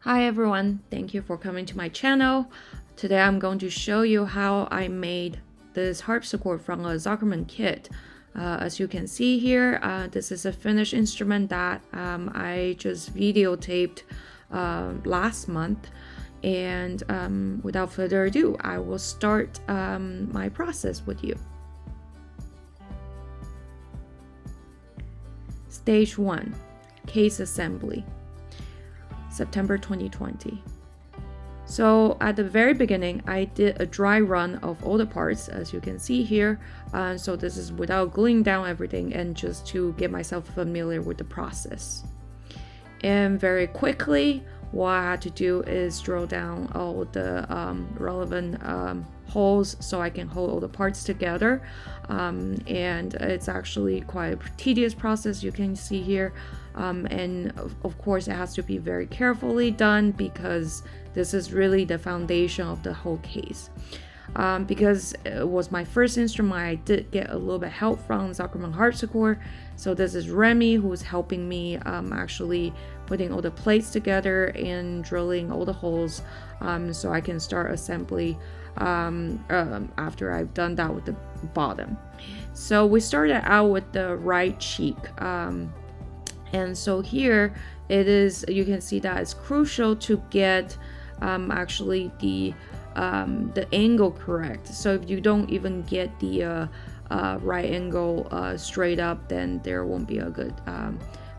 Hi everyone, thank you for coming to my channel. Today I'm going to show you how I made this harpsichord from a Zuckerman kit. As you can see here, this is a finished instrument that I just videotaped last month. And without further ado, I will start my process with you. Stage 1, Case Assembly. September 2020. So at the very beginning, I did a dry run of all the parts, as you can see here. So this is without gluing down everything and just to get myself familiar with the process. And very quickly, what I had to do is drill down all the relevant holes so I can hold all the parts together. And it's actually quite a tedious process, you can see here. And of course, it has to be very carefully done because this is really the foundation of the whole case. Because it was my first instrument, I did get a little bit help from Zuckerman harpsichord. So this is Remy who's helping me actually putting all the plates together and drilling all the holes so I can start assembly after I've done that with the bottom. So we started out with the right cheek. And so here it is, you can see that it's crucial to get actually the angle correct. So if you don't even get the right angle straight up, then there won't be a good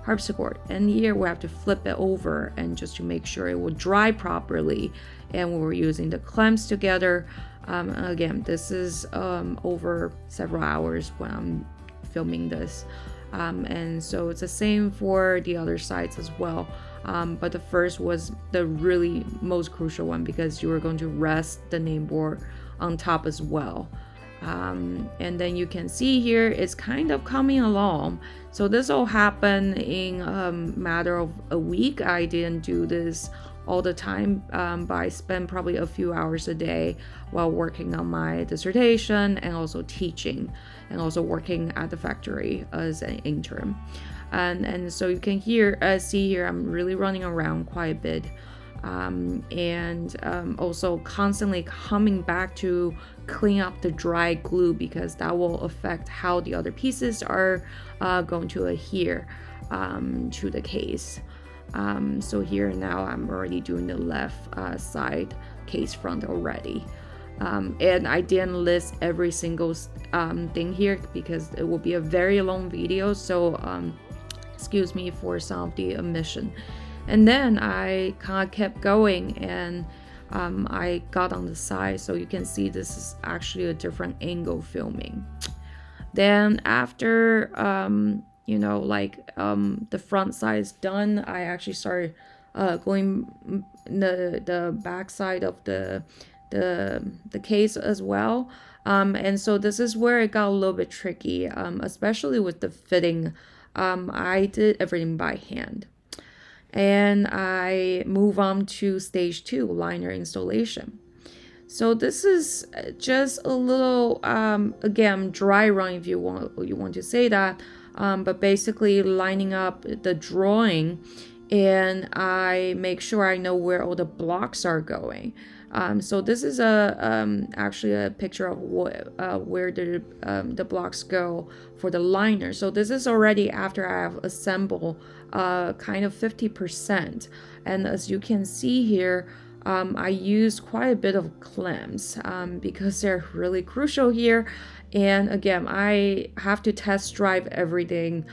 harpsichord. And here we have to flip it over and just to make sure it will dry properly. And we're using the clamps together. Again, this is over several hours when I'm filming this. And so it's the same for the other sides as well. But the first was the really most crucial one because you were going to rest the name board on top as well. And then you can see here it's kind of coming along. So this all happened in a matter of a week. I didn't do this all the time, but I spent probably a few hours a day while working on my dissertation and also teaching and also working at the factory as an intern. And so you can see here I'm really running around quite a bit, and also constantly coming back to clean up the dry glue because that will affect how the other pieces are going to adhere to the case. So here now I'm already doing the left side case front already. And I didn't list every single thing here because it will be a very long video, so excuse me for some of the omission. And then I kind of kept going and I got on the side, so you can see this is actually a different angle filming. Then after the front side is done, I actually started going the back side of the case as well. And so this is where it got a little bit tricky, especially with the fitting. I did everything by hand. And I move on to stage 2, liner installation. So this is just a little, again, dry run if you want to say that. But basically lining up the drawing, and I make sure I know where all the blocks are going. So this is actually a picture of where the blocks go for the liner. So this is already after I have assembled kind of 50%. And as you can see here, I use quite a bit of clamps because they're really crucial here. And again, I have to test drive everything.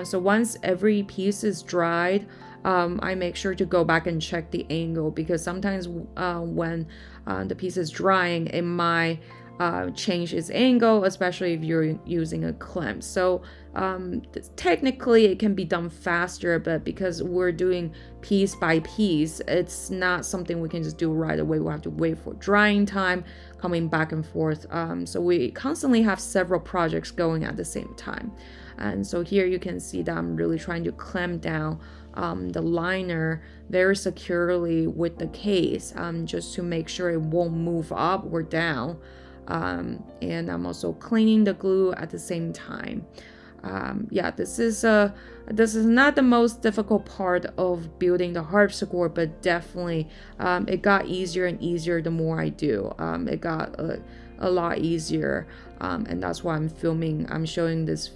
So once every piece is dried, I make sure to go back and check the angle because sometimes when the piece is drying, it might change its angle, especially if you're using a clamp. So technically it can be done faster, but because we're doing piece by piece, it's not something we can just do right away. We'll have to wait for drying time, coming back and forth. So we constantly have several projects going at the same time. And so here you can see that I'm really trying to clamp down the liner very securely with the case, just to make sure it won't move up or down. And I'm also cleaning the glue at the same time. Yeah, this is not the most difficult part of building the harpsichord, but definitely it got easier and easier the more I do. It got a lot easier, and that's why I'm showing this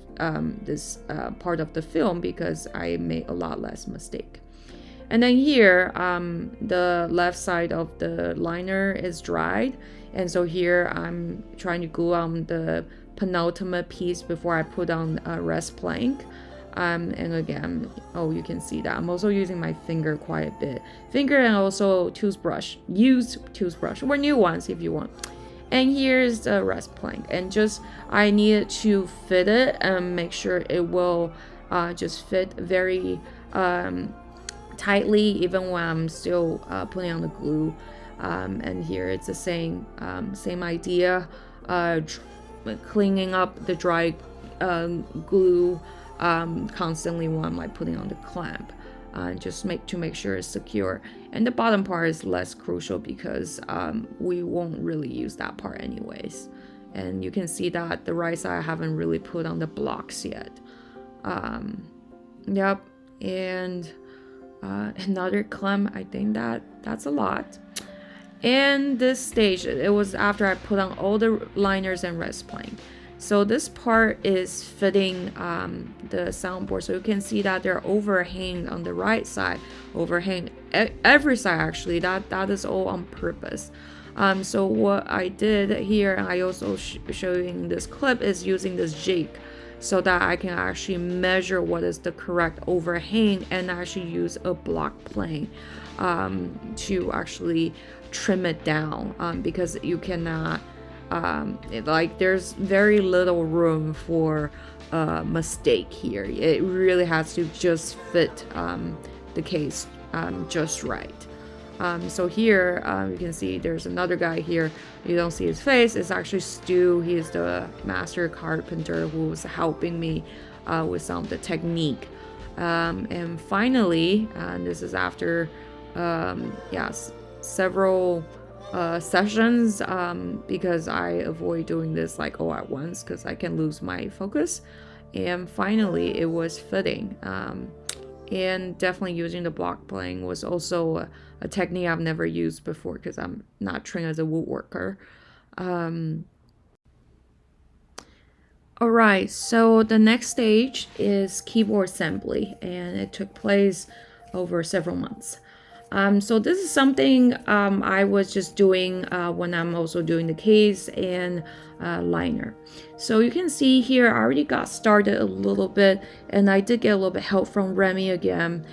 part of the film, because I made a lot less mistake. And then here, the left side of the liner is dried, and so here I'm trying to glue on the penultimate piece before I put on a rest plank. And again, you can see that I'm also using my finger quite a bit, and also toothbrush. Use toothbrush or new ones if you want. And here's the rest plank, and I needed to fit it and make sure it will just fit very tightly, even when I'm still putting on the glue. And here it's the same idea, cleaning up the dry glue constantly when I'm putting on the clamp, just to make sure it's secure. And the bottom part is less crucial because we won't really use that part anyways. And you can see that the right side I haven't really put on the blocks yet. Yep, and another clamp. I think that's a lot. And this stage, it was after I put on all the liners and rest plank. So this part is fitting the soundboard. So you can see that they're overhang on the right side, overhang every side actually. That is all on purpose. So what I did here, I also showing this clip, is using this jig, so that I can actually measure what is the correct overhang and actually use a block plane to actually trim it down, because you cannot there's very little room for mistake here. It really has to just fit the case just right. So here you can see there's another guy here. You don't see his face. It's actually Stu. He's the master carpenter who's helping me with some of the technique. And finally, this is after several sessions, because I avoid doing this all at once because I can lose my focus. And finally it was fitting, and definitely using the block playing was also a technique I've never used before because I'm not trained as a woodworker. Alright, so the next stage is keyboard assembly, and it took place over several months. So this is something I was just doing when I'm also doing the case and liner. So you can see here I already got started a little bit, and I did get a little bit help from Remy again.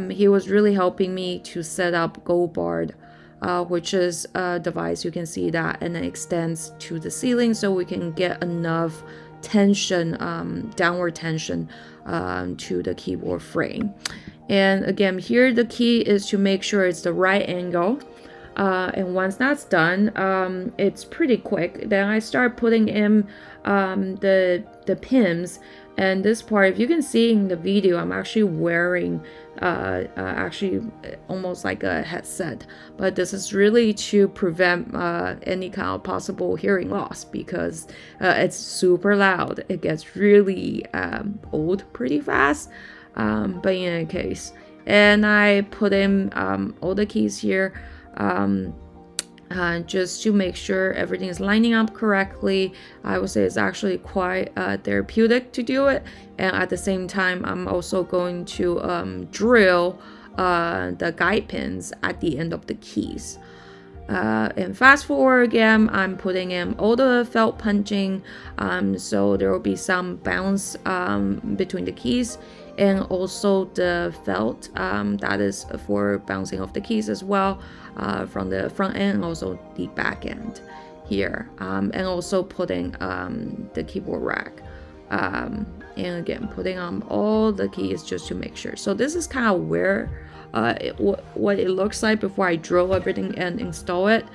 He was really helping me to set up Gold Bard, which is a device, you can see that, and it extends to the ceiling so we can get enough tension, downward tension to the keyboard frame. And again, here the key is to make sure it's the right angle. And once that's done, it's pretty quick. Then I start putting in the pins. And this part, if you can see in the video, I'm actually wearing actually almost like a headset. But this is really to prevent any kind of possible hearing loss, because it's super loud. It gets really old pretty fast. But in any case, and I put in all the keys here just to make sure everything is lining up correctly. I would say it's actually quite therapeutic to do it, and at the same time I'm also going to drill the guide pins at the end of the keys. And fast forward again, I'm putting in all the felt punching, so there will be some bounce between the keys, and also the felt that is for bouncing off the keys as well, from the front end and also the back end here, and also putting the keyboard rack, and again putting on all the keys just to make sure. So this is kind of where what it looks like before I drill everything and install it.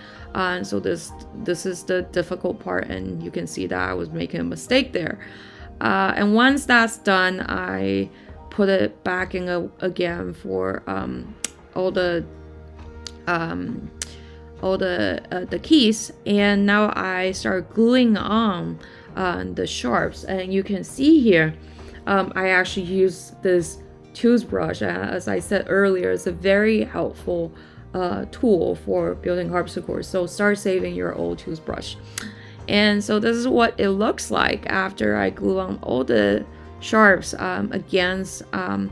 So this is the difficult part, and you can see that I was making a mistake there. And once that's done, I put it back in again for all the keys, and now I start gluing on the sharps, and you can see here I actually use this toothbrush. As I said earlier, it's a very helpful tool for building harpsichords. So start saving your old toothbrush. And so this is what it looks like after I glue on all the sharps against the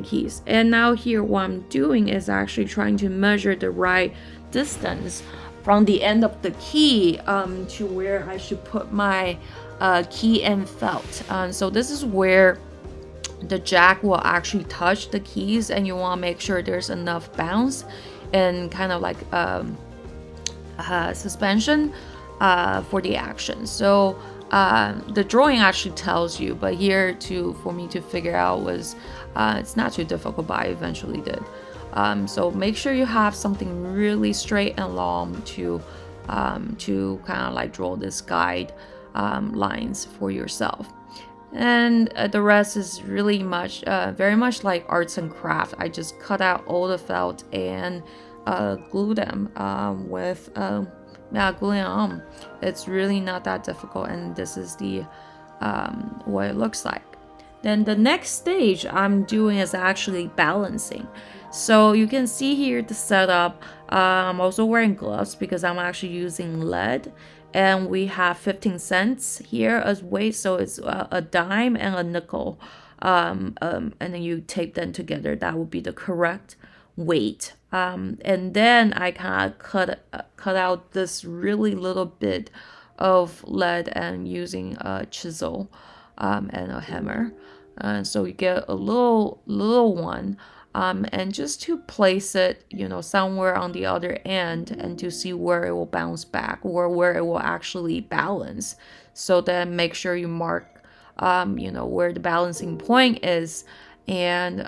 keys. And now here what I'm doing is actually trying to measure the right distance from the end of the key to where I should put my key and felt. So this is where the jack will actually touch the keys, and you want to make sure there's enough bounce and kind of like suspension for the action. So the drawing actually tells you, but here for me to figure out was it's not too difficult, but I eventually did. So make sure you have something really straight and long to kind of like draw this guide lines for yourself. And the rest is really very much like arts and craft. I just cut out all the felt and glue them with gluing on. It's really not that difficult, and this is the what it looks like. Then the next stage I'm doing is actually balancing. So you can see here the setup. I'm also wearing gloves because I'm actually using lead, and we have 15 cents here as weight, so it's a dime and a nickel, and then you tape them together. That would be the correct weight. And then I kind of cut out this really little bit of lead and using a chisel and a hammer. So you get a little one, and just to place it, somewhere on the other end, and to see where it will bounce back or where it will actually balance. So then make sure you mark, where the balancing point is. And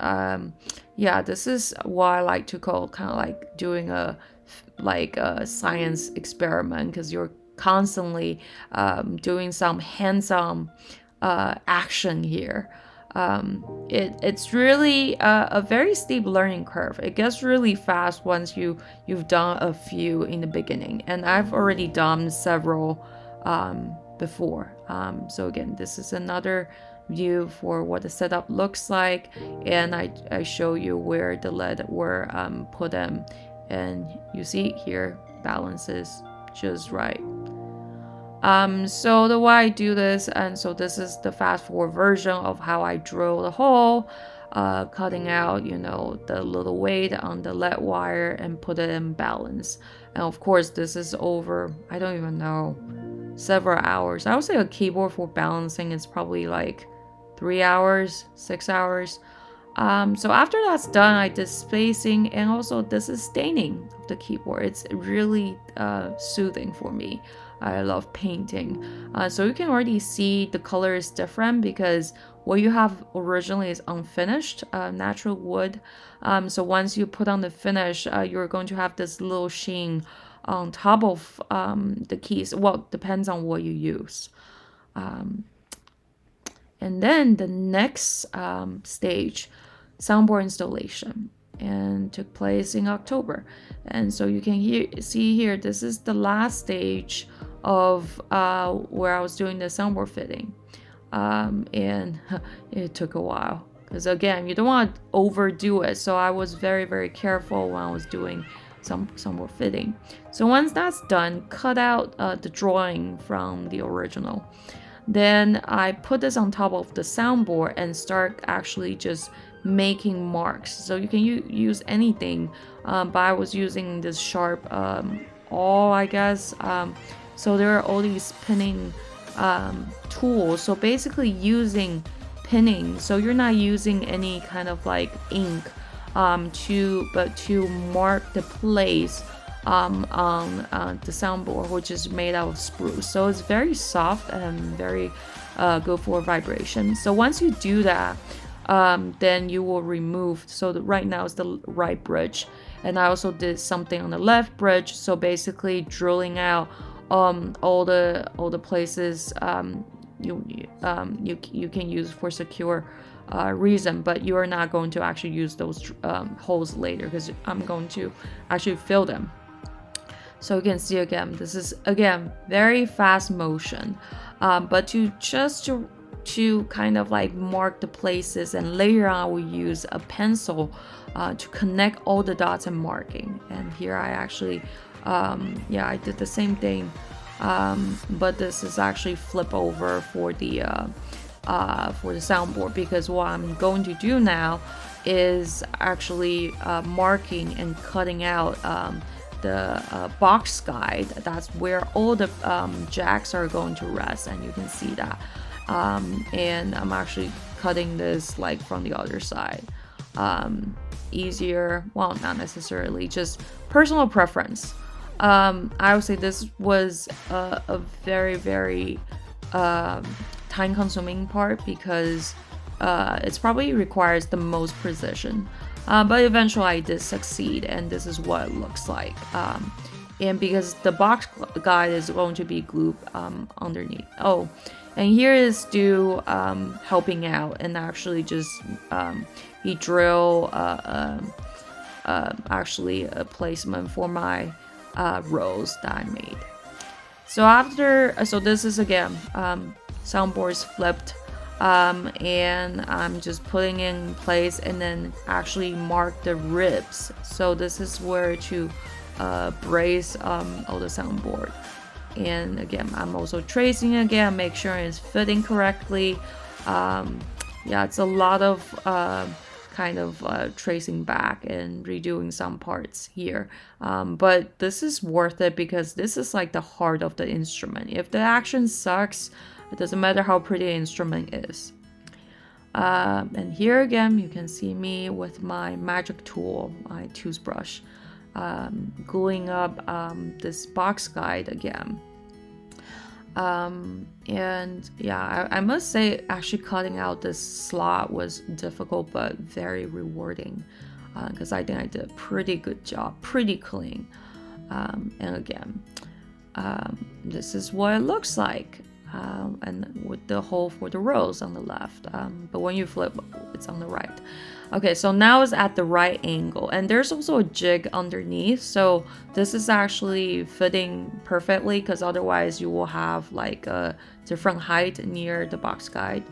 this is what I like to call kind of like doing a science experiment, because you're constantly doing some hands-on action here. It's really a very steep learning curve. It gets really fast once you've done a few in the beginning, and I've already done several before. So again, this is another view for what the setup looks like, and I show you where the lead were put in, and you see here balances just right. So the way I do this, and so this is the fast forward version of how I drill the hole, cutting out the little weight on the lead wire and put it in balance. And of course this is over, I don't even know, several hours. I would say a keyboard for balancing is probably like 3 hours, 6 hours. So after that's done, I did spacing, and also this is staining of the keyboard. It's really soothing for me. I love painting. So you can already see the color is different because what you have originally is unfinished, natural wood. So once you put on the finish, you're going to have this little sheen on top of the keys. Well, depends on what you use. And then the next stage, soundboard installation, and took place in October. And so you can see here, this is the last stage of where I was doing the soundboard fitting. And it took a while because, again, you don't want to overdo it. So I was very, very careful when I was doing some soundboard fitting. So once that's done, cut out the drawing from the original. Then I put this on top of the soundboard and start actually just making marks. So you can use anything, but I was using this sharp awl, I guess. So there are all these pinning tools. So basically using pinning. So you're not using any kind of like ink to mark the place on the soundboard, which is made out of spruce. So it's very soft and very good for vibration. So once you do that, then you will remove. So right now is the right bridge, and I also did something on the left bridge. So basically drilling out all the places you can use for secure reason, but you are not going to actually use those holes later because I'm going to actually fill them. So you can see again, this is again very fast motion, but to to kind of like mark the places, and later on I will use a pencil to connect all the dots and marking. And here I actually I did the same thing, but this is actually flip over for the soundboard, because what I'm going to do now is actually marking and cutting out the box guide. That's where all the jacks are going to rest, and you can see that. And I'm actually cutting this like from the other side. Easier, well, not necessarily, just personal preference. I would say this was a very, very time-consuming part, because it probably requires the most precision. But eventually I did succeed, and this is what it looks like. And because the box guide is going to be glued underneath. Oh, and here is Stu helping out, and actually just he drew actually a placement for my rows that I made. So this is again soundboards flipped, and I'm just putting in place and then actually mark the ribs. So this is where to brace all the soundboard. And again, I'm also tracing again, make sure it's fitting correctly. It's a lot of kind of tracing back and redoing some parts here. But this is worth it, because this is like the heart of the instrument. If the action sucks, it doesn't matter how pretty the instrument is. And here again, you can see me with my magic tool, my toothbrush, gluing up this box guide again. And yeah, I must say actually cutting out this slot was difficult but very rewarding, because I think I did a pretty good job, pretty clean. And again, this is what it looks like, and with the hole for the rows on the left, but when you flip, it's on the right. Okay, so now it's at the right angle, and there's also a jig underneath, so this is actually fitting perfectly, because otherwise you will have like a different height near the box guide.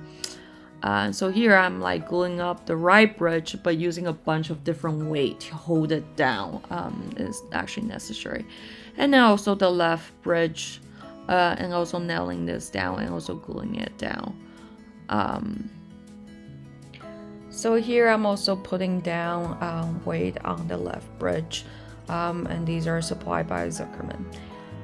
So here I'm like gluing up the right bridge, but using a bunch of different weight to hold it down is actually necessary. And then also the left bridge, and also nailing this down and also gluing it down. So here I'm also putting down weight on the left bridge, and these are supplied by Zuckerman.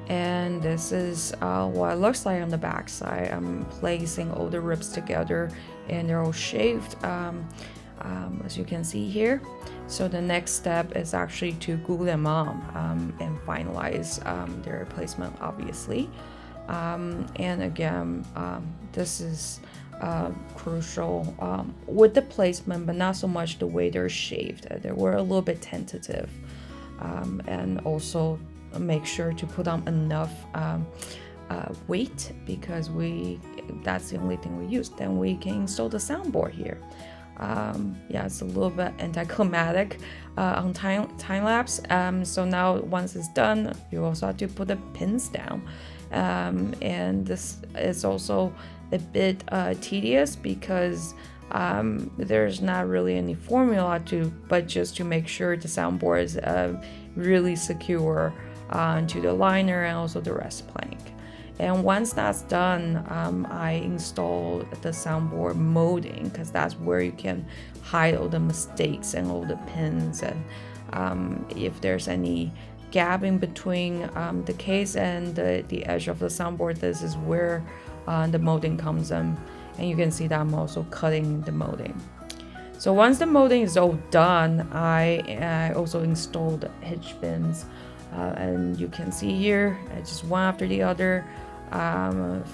And this is what it looks like on the back side. I'm placing all the ribs together, and they're all shaved, as you can see here. So the next step is actually to glue them on and finalize their placement, obviously. And again, this is crucial with the placement, but not so much the way they're shaved. They were a little bit tentative, and also make sure to put on enough weight, because that's the only thing we use. Then we can install the soundboard here. It's a little bit anticlimactic on time lapse. So now once it's done, you also have to put the pins down, and this is also a bit tedious, because there's not really any formula but just to make sure the soundboard is really secure to the liner and also the rest plank. And once that's done, I installed the soundboard molding, because that's where you can hide all the mistakes and all the pins, and if there's any gap in between the case and the edge of the soundboard, this is where the molding comes in. And you can see that I'm also cutting the molding. So once the molding is all done, I also installed hitch pins, and you can see here just one after the other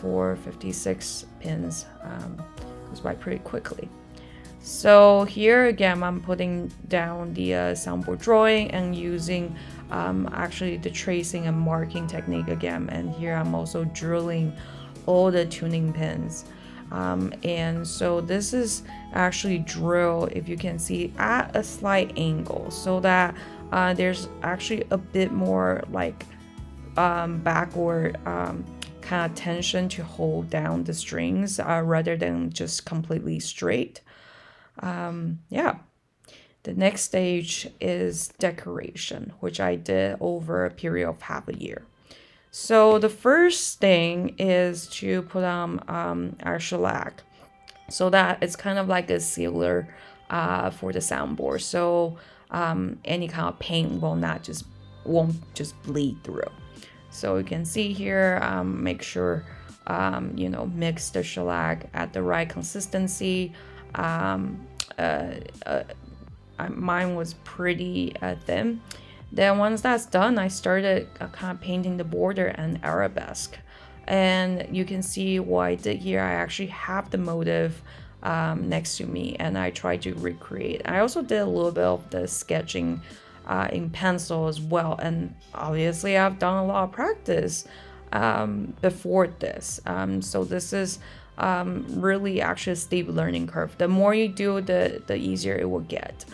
for 56 pins. Goes by pretty quickly. So here again, I'm putting down the soundboard drawing and using actually the tracing and marking technique again. And here I'm also drilling all the tuning pins. And so this is actually drilled, if you can see, at a slight angle, so that there's actually a bit more like backward kind of tension to hold down the strings rather than just completely straight. Yeah. The next stage is decoration, which I did over a period of half a year. So the first thing is to put on our shellac, so that it's kind of like a sealer for the soundboard. So any kind of paint won't just bleed through. So you can see here, make sure mix the shellac at the right consistency. Mine was pretty thin. Then once that's done, I started kind of painting the border and arabesque. And you can see what I did here. I actually have the motif next to me, and I tried to recreate. I also did a little bit of the sketching in pencil as well. And obviously I've done a lot of practice before this. So this is really actually a steep learning curve. The more you do, the easier it will get.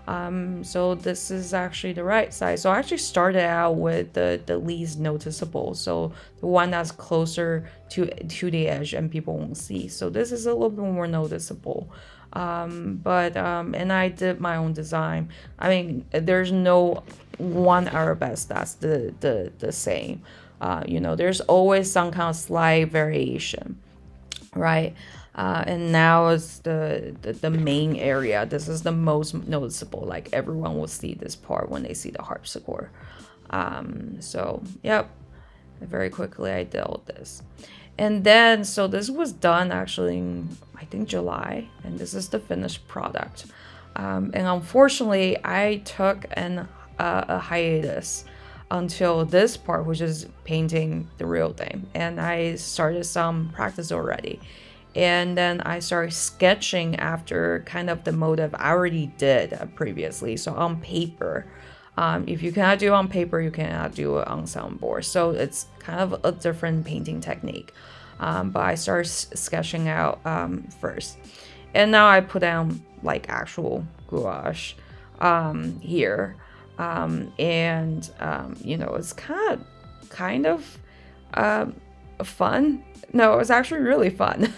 So this is actually the right side. So I actually started out with the least noticeable, so the one that's closer to the edge and people won't see. So this is a little bit more noticeable. And I did my own design. I mean, there's no one arabesque that's the same. There's always some kind of slight variation, right? And now is the main area. This is the most noticeable. Like everyone will see this part when they see the harpsichord. So yep, very quickly I did all this. And then, so this was done actually in, I think, July, and this is the finished product. And unfortunately, I took a hiatus until this part, which is painting the real thing. And I started some practice already. And then I started sketching after kind of the motif I already did previously. So on paper, if you cannot do it on paper, you cannot do it on soundboard. So it's kind of a different painting technique. But I started sketching out first. And now I put down like actual gouache here. It's kind of fun. No, it was actually really fun.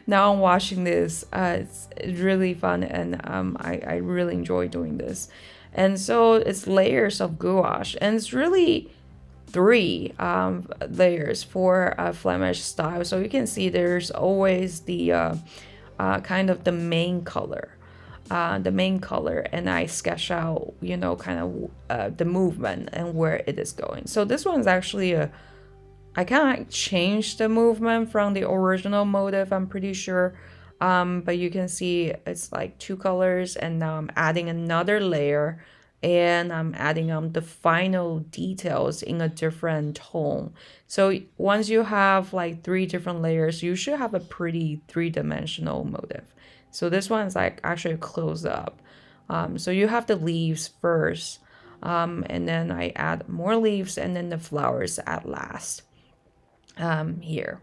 Now I'm watching this. It's really fun, and I really enjoy doing this. And so it's layers of gouache, and it's really 3 layers for Flemish style. So you can see there's always the kind of the main color. And I sketch out, kind of the movement and where it is going. So this one's actually I kind of changed the movement from the original motif, I'm pretty sure. But you can see it's like 2 colors, and now I'm adding another layer, and I'm adding the final details in a different tone. So once you have like 3 different layers, you should have a pretty 3-dimensional motif. So this one's like actually close up. So you have the leaves first, and then I add more leaves, and then the flowers at last. Here,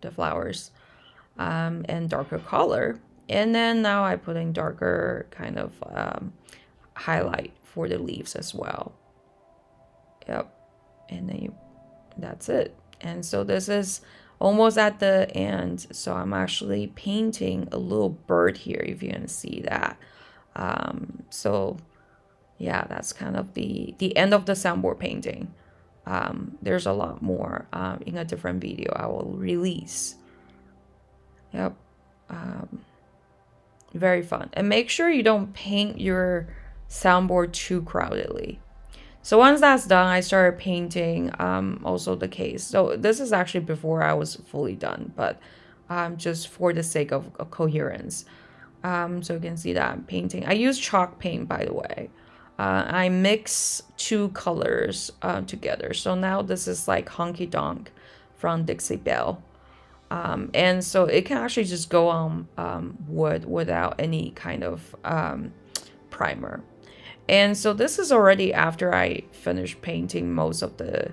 the flowers, and darker color. And then now I put in darker kind of highlight for the leaves as well. Yep. And then that's it. And so this is almost at the end. So I'm actually painting a little bird here, if you can see that. So yeah, that's kind of the end of the soundboard painting. There's a lot more in a different video I will release. Yep. Very fun. And make sure you don't paint your soundboard too crowdedly. So once that's done, I started painting also the case. So this is actually before I was fully done, but just for the sake of coherence. So you can see that I'm painting. I use chalk paint, by the way. I mix 2 colors together. So now this is like Honky Donk from Dixie Belle. And so it can actually just go on wood without any kind of primer. And so this is already after I finished painting most of the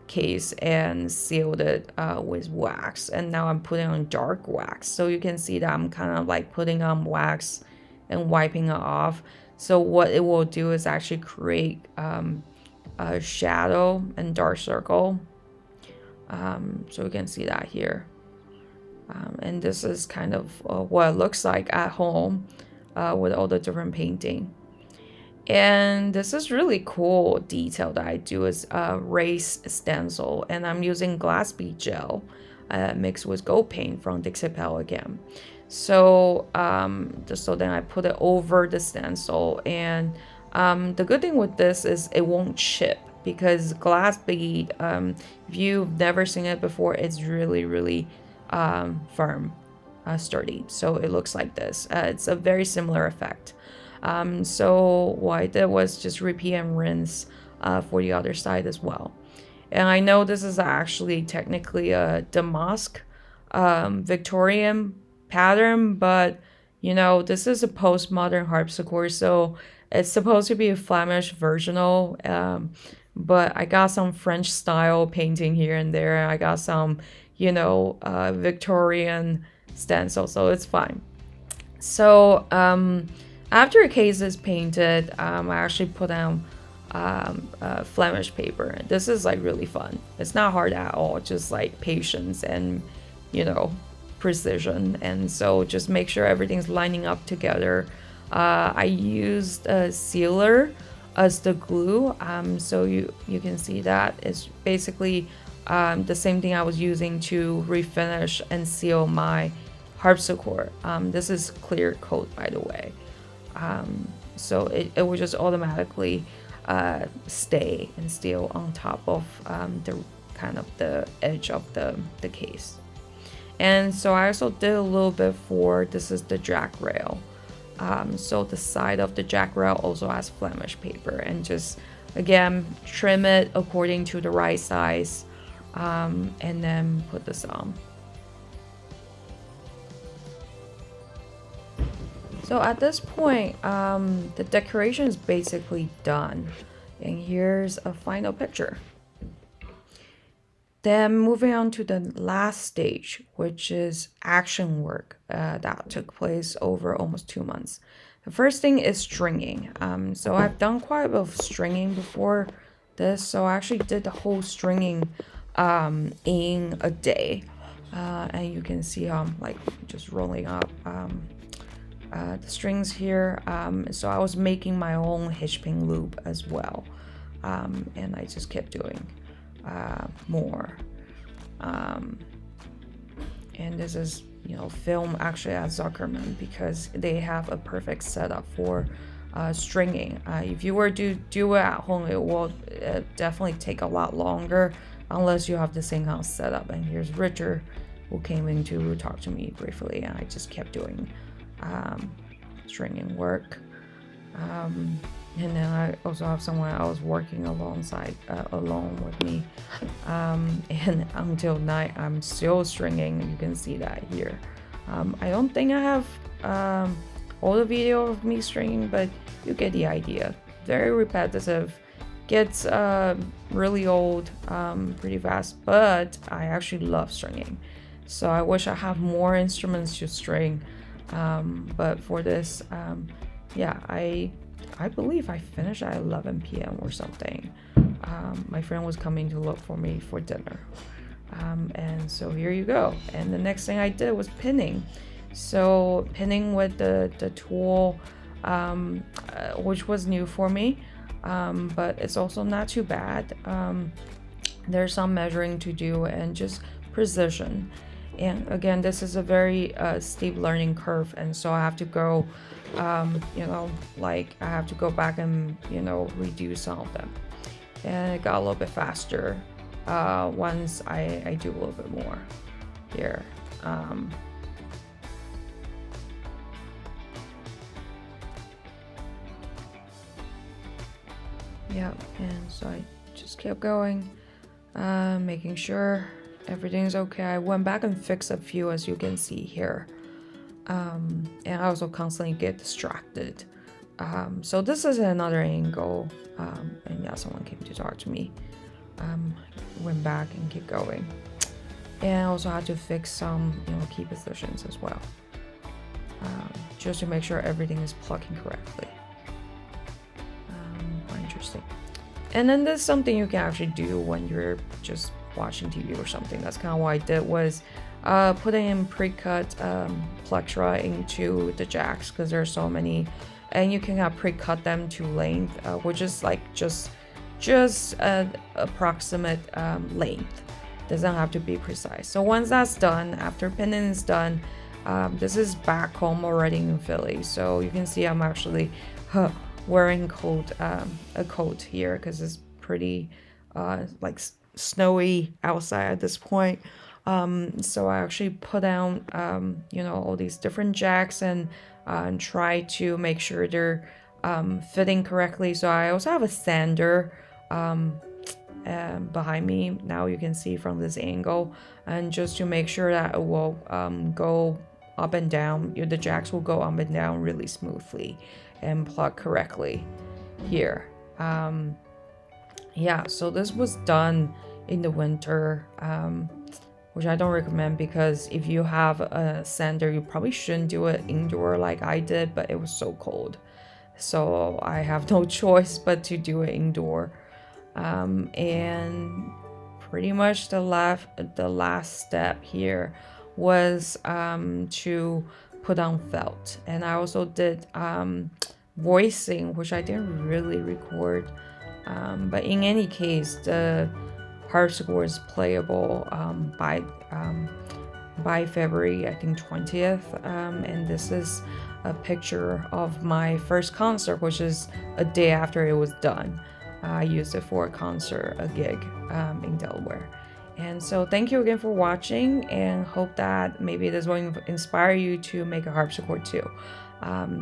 case and sealed it with wax. And now I'm putting on dark wax. So you can see that I'm kind of like putting on wax and wiping it off. So what it will do is actually create a shadow and dark circle So you can see that here. And this is kind of what it looks like at home with all the different painting. And this is really cool detail that I do is raised stencil, and I'm using glass bead gel mixed with gold paint from Dixie Pell again. So so then I put it over the stencil, and the good thing with this is it won't chip, because glass bead, if you've never seen it before, it's really firm, sturdy. So it looks like this. It's a very similar effect. So what I did was just repeat and rinse for the other side as well. And I know this is actually technically a Damask Victorian pattern, but you know, this is a postmodern harpsichord, so it's supposed to be a Flemish virginal, but I got some French style painting here and there. I got some, you know, Victorian stencil, so it's fine. So after a case is painted, I actually put down Flemish paper. This is like really fun. It's not hard at all, just like patience and, you know, precision. And so just make sure everything's lining up together. I used a sealer as the glue, so you can see that it's basically the same thing I was using to refinish and seal my harpsichord. This is clear coat, by the way, so it will just automatically stay and seal on top of the kind of the edge of the case. And so I also did a little bit for, this is the jack rail. So the side of the jack rail also has Flemish paper, and just again trim it according to the right size, and then put this on. So at this point, the decoration is basically done, and here's a final picture. Then moving on to the last stage, which is action work that took place over almost 2 months. The first thing is stringing. So I've done quite a bit of stringing before this, so I actually did the whole stringing in a day. And you can see I'm like just rolling up the strings here. So I was making my own hitchpin loop as well, and I just kept doing more. And this is, you know, filmed actually at Zuckerman, because they have a perfect setup for stringing. If you were to do it at home, it will definitely take a lot longer unless you have the same kind of setup. And here's Richard, who came in to talk to me briefly, and I just kept doing stringing work. And then I also have someone else working alongside, along with me. And until night, I'm still stringing. You can see that here. I don't think I have all the video of me stringing, but you get the idea. Very repetitive, gets really old pretty fast, but I actually love stringing. So I wish I have more instruments to string. But for this, yeah, I believe I finished at 11 p.m. or something. My friend was coming to look for me for dinner. And so here you go. And the next thing I did was pinning. So pinning with the tool, which was new for me, but it's also not too bad. There's some measuring to do and just precision. And again, this is a very steep learning curve, and so I have to go, you know, like I have to go back and, you know, redo some of them. And it got a little bit faster once I do a little bit more here. Yeah, and so I just kept going, making sure everything's okay. I went back and fixed a few, as you can see here. And I also constantly get distracted. So this is another angle. And yeah, someone came to talk to me. Went back and kept going. And I also had to fix some, you know, key positions as well. Just to make sure everything is plugging correctly. Quite interesting. And then there's something you can actually do when you're just watching TV or something. That's kind of what I did, was putting in pre-cut plectra into the jacks, because there are so many, and you can pre-cut them to length, which is like just an approximate length. Doesn't have to be precise. So once that's done, after pinning is done, this is back home already in Philly. So you can see I'm actually wearing a coat here, because it's pretty like snowy outside at this point. So I actually put down all these different jacks and try to make sure they're fitting correctly. So I also have a sander behind me, now you can see from this angle, and just to make sure that it will go up and down, the jacks will go up and down really smoothly and plug correctly here. Yeah, so this was done in the winter, which I don't recommend, because if you have a sander, you probably shouldn't do it indoor like I did, but it was so cold, so I have no choice but to do it indoor. And pretty much the last step here was to put on felt, and I also did voicing, which I didn't really record, but in any case, the harpsichord is playable by February, I think 20th, and this is a picture of my first concert, which is a day after it was done. I used it for a gig in Delaware. And so thank you again for watching, and hope that maybe this will inspire you to make a harpsichord too.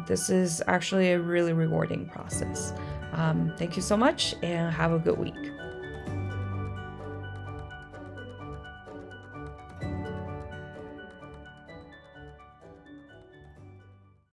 This is actually a really rewarding process. Thank you so much, and have a good week.